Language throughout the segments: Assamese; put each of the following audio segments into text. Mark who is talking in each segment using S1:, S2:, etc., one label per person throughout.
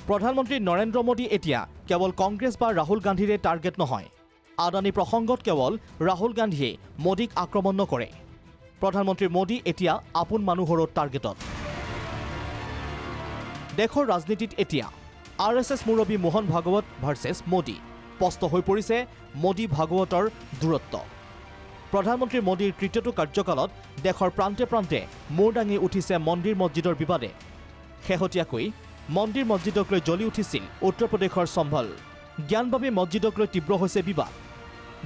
S1: প্ৰধানমন্ত্ৰী নৰেন্দ্ৰ মোদী এতিয়া কেৱল কংগ্ৰেছ বা ৰাহুল গান্ধীৰে টাৰ্গেট নহয়। আদানী প্ৰসংগত কেৱল ৰাহুল গান্ধীয়ে মোদীক আক্ৰমণ নকৰে। প্ৰধানমন্ত্ৰী মোদী এতিয়া আপোন মানুহৰো টাৰ্গেটত। দেশৰ ৰাজনীতিত এতিয়া RSS মুৰব্বী মোহন ভাগৱত ভাৰ্চেছ মোদী। স্পষ্ট হৈ পৰিছে মোদী ভাগৱতৰ দূৰত্ব। প্ৰধানমন্ত্ৰী মোদীৰ তৃতীয়টো কাৰ্যকালত দেশৰ প্ৰান্তে প্ৰান্তে মূৰ দাঙি উঠিছে মন্দিৰ মছজিদৰ বিবাদে। শেহতীয়াকৈ মন্দিৰ মছজিদক লৈ জ্বলি উঠিছিল উত্তৰ প্ৰদেশৰ চম্বল। জ্ঞানবাবী মছজিদক লৈ তীব্ৰ হৈছে বিবাদ।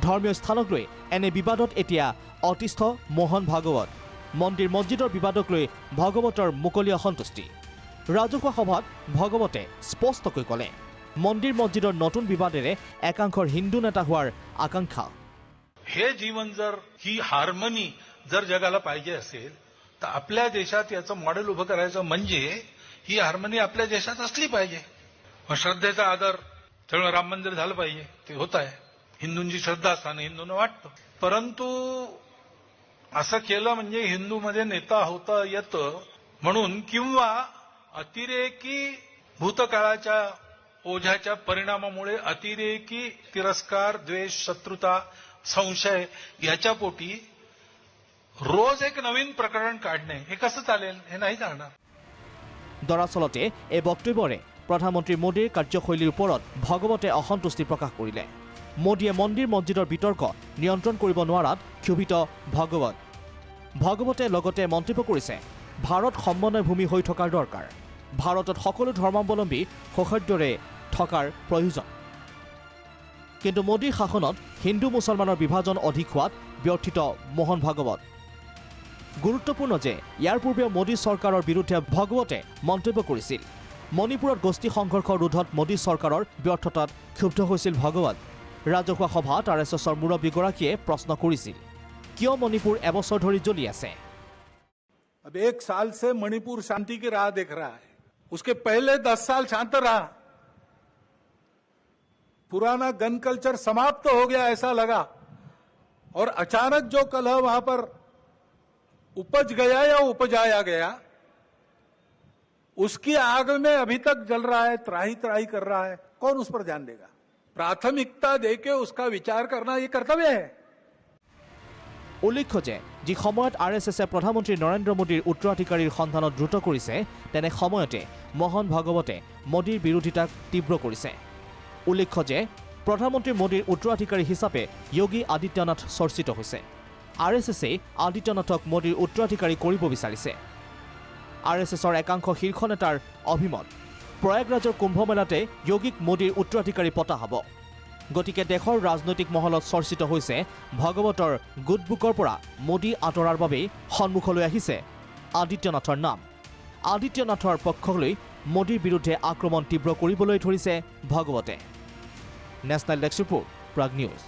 S1: ধৰ্মীয় স্থানক লৈ এনে বিবাদত এতিয়া অতিষ্ঠ মোহন ভাগৱত। মন্দিৰ মছজিদৰ বিবাদক লৈ ভাগৱতৰ মুকলি অসন্তুষ্টি। ৰাজহুৱা সভাত ভাগৱতে স্পষ্টকৈ ক'লে মন্দিৰ মছজিদৰ নতুন বিবাদেৰে একাংশৰ হিন্দু নেতা হোৱাৰ আকাংক্ষা।
S2: हे जीवन जर ही हार्मनी जर जगाला पाहिजे असेल तर आपल्या देशात याचं मॉडेल उभं करायचं म्हणजे ही हार्मनी आपल्या देशात असली पाहिजे। श्रद्धेचा आदर त्यामुळे राम मंदिर झालं पाहिजे, ते होत आहे। हिंदूंची श्रद्धा असताना हिंदूंना वाटतं, परंतु असं केलं म्हणजे हिंदूमध्ये नेता होता येतं म्हणून किंवा अतिरेकी भूतकाळाच्या ओझ्याच्या परिणामामुळे अतिरेकी तिरस्कार, द्वेष, शत्रुता, संशय याच्या पोटी रोज एक नवीन प्रकरण काढणे हे कसं चालेल? हे नाही चालणार।
S1: দৰাচলতে এই বক্তব্যৰে প্ৰধানমন্ত্ৰী মোদীৰ কাৰ্যশৈলীৰ ওপৰত ভাগৱতে অসন্তুষ্টি প্ৰকাশ কৰিলে। মোদীয়ে মন্দিৰ মছজিদৰ বিতৰ্ক নিয়ন্ত্ৰণ কৰিব নোৱাৰাত ক্ষোভিত ভাগৱত। ভাগৱতে লগতে মন্তব্য কৰিছে ভাৰত সমন্বয় ভূমি হৈ থকাৰ দৰকাৰ। ভাৰতত সকলো ধৰ্মাৱলম্বী সৌহাৰ্দ্যৰে থকাৰ প্ৰয়োজন। কিন্তু মোদীৰ শাসনত হিন্দু মুছলমানৰ বিভাজন অধিক হোৱাত ব্যৰ্থিত মোহন ভাগৱত। গুৰুত্বপূৰ্ণ যে ইয়াৰ পূৰ্বে মোদী চৰকাৰৰ বিৰুদ্ধে ভাগৱতে মন্তব্য কৰিছিল। মণিপুৰত গোষ্ঠী সংঘৰ্ষ ৰোধত মোদী চৰকাৰৰ ব্যৰ্থতাত ক্ষুব্ধ হৈছিল ভাগৱত। ৰাজহুৱা সভাত RSSৰ মুৰব্বীগৰাকীয়ে প্ৰশ্ন কৰিছিল কিয় মণিপুৰ এবছৰ ধৰি জ্বলি আছে।
S3: अब 1 साल से मणिपुर शांति की राह देख रहा है, उसके पहले 10 साल शांत रहा। पुराना गन कल्चर समाप्त हो गया ऐसा लगा, और अचानक जो कलह वहां पर उपज गया या उपजाया गया, उसकी आग में अभी तक जल रहा है, त्राही त्राही कर रहा है। कौन उस पर ध्यान देगा? प्राथमिकता देके उसका विचार करना ये कर्तव्य है।
S1: উল্লেখ্য যে যি সময়ত RSSে প্ৰধানমন্ত্ৰী নৰেন্দ্ৰ মোদীৰ উত্তৰাধিকাৰীৰ সন্ধানত দ্ৰুত কৰিছে, তেনে সময়তে মোহন ভাগৱতে মোদীৰ বিৰোধিতাক তীব্ৰ কৰিছে। উল্লেখ্য যে প্ৰধানমন্ত্ৰী মোদীৰ উত্তৰাধিকাৰী হিচাপে যোগী আদিত্যনাথ চৰ্চিত হৈছে। RSSে আদিত্যনাথক মোদীৰ উত্তৰাধিকাৰী কৰিব বিচাৰিছে। RSSৰ একাংশ শীৰ্ষ নেতাৰ অভিমত প্ৰয়াগৰাজৰ কুম্ভমেলাতে যোগীক মোদীৰ উত্তৰাধিকাৰী পতা হ'ব। গতিকে দেশৰ ৰাজনৈতিক মহলত চৰ্চিত হৈছে ভাগৱতৰ গুডবুকৰ পৰা মোদী আঁতৰাৰ বাবেই সন্মুখলৈ আহিছে আদিত্যনাথৰ নাম। আদিত্যনাথৰ পক্ষলৈ মোদীৰ বিৰুদ্ধে আক্ৰমণ তীব্ৰ কৰিবলৈ ধৰিছে ভাগৱতে। National desk report, Prag news.